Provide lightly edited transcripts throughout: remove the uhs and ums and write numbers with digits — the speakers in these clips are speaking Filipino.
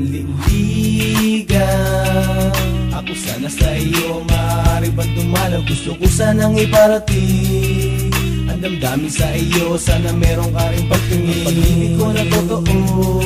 panliligaw. Ako sana sa iyo, maaari bang dumalaw? Gusto ko sanang iparating ang damdamin sa iyo, sana meron ka rin pagtingin. Pag-ibig ko na totoo,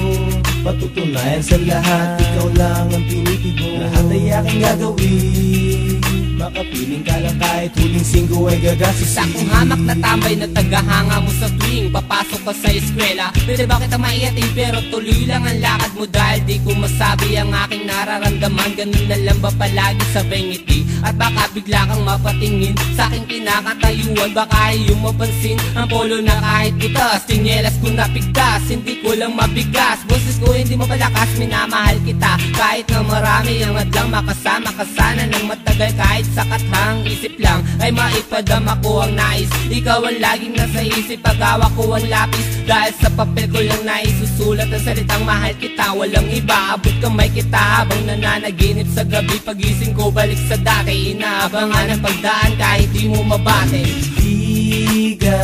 patutunayan sa lahat. Ikaw lang ang tinitibo, lahat ay aking gagawin. Makapiling ka lang kahit huling singgo ay gagasisin. Sa akong hamak na tambay na tagahanga mo sa tuwing papasok ka sa eskwela. Pwede ba kita maiyatin pero tuloy lang ang lakad mo, dahil di ko masabi ang aking nararamdaman. Ganun na lang ba palagi sabay ngiti? At baka bigla kang mapatingin sa aking kinakatayuan. Baka iyong mapansin ang polo na kahit butas, tinyelas ko napigtas, hindi ko lang mabigas. Boses ko hindi mo palakas, minamahal kita kahit na marami ang adlang makasama ka sana ng matagal. Kahit sa kathang isip lang ay maipadama ko ang nais. Ikaw ang laging nasa isip pag hawak ko ang lapis, dahil sa papel ko lang naisusulat ang salitang mahal kita. Walang iba, abot kamay kita habang nananaginip sa gabi. Pagising ko balik sa dati, inaabangan ang pagdaan kahit di mo mabate. Ligaw,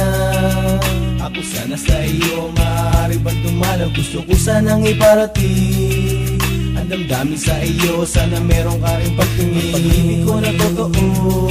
ako sana sa iyo, maaari bang dumalaw? Gusto ko sanang iparating ang damdamin sa iyo, sana meron ka rin pagtingin. Pag-ibig ko na totoo,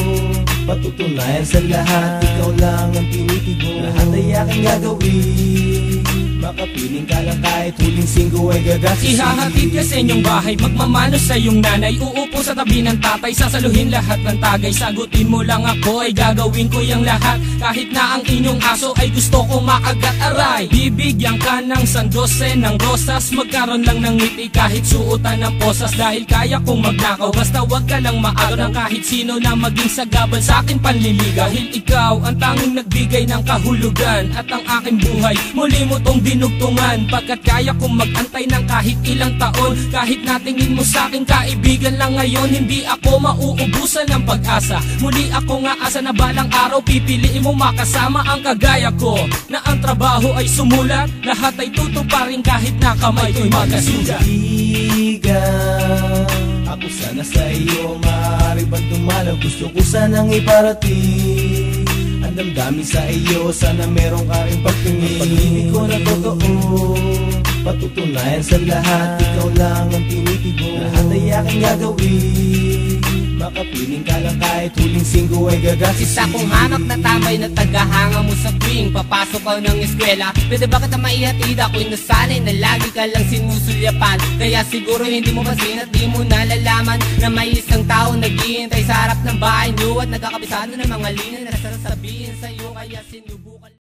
patutunayan sa lahat. Ikaw lang ang tinitibo, lahat ay aking gagawin. Makapiling ka lang kahit huling singgo ay gagasisin. Ihahatid ka sa inyong bahay, magmamano sa iyong nanay. Uupo sa tabi ng tatay, sasaluhin lahat ng tagay. Sagutin mo lang ako, ay gagawin ko yung lahat. Kahit na ang inyong aso ay gusto kong makagat, aray. Bibigyan ka ng sandose ng rosas, magkaroon lang ng ngiti kahit suotan ng posas. Dahil kaya kong magnakaw, basta wag ka lang maagaw ng kahit sino na maging sagabal sa akin panliligaw. Dahil ikaw ang tanging nagbigay ng kahulugan, at ang aking buhay muli mo tong dinugtungan. Pagkat kaya kong magantay ng kahit ilang taon, kahit natingin mo sa aking kaibigan lang ngayon, hindi ako mauubusan ng pag-asa. Muli ako nga asa na balang araw pipiliin mo makasama ang kagaya ko, na ang trabaho ay sumulat, lahat ay tutuparin kahit na kamay ko'y magkasugat. Ako sana sa iyo, maaari bang dumalaw? Gusto ko sanang iparating ang damdamin sa iyo, sana meron ka rin pagtingin. Pag-ibig ko na totoo, patutunayan sa lahat. Ikaw lang ang tinitibo, lahat ay aking gagawin. Makapiling ka lang kahit huling singgo ay gagasisin. Sa akong hamak na tambay na tagahanga mo sa tuwing papasok ka ng eskwela. Pwede ba kita maihatid? Ako'y nasanay na lagi ka lang sinusulyapan. Kaya siguro hindi mo pansin at di mo nalalaman na may isang tao naghihintay sa harap ng bahay niyo, at nagkakabisado ng mga linya na sasabihin sa'yo. Kaya sinubukan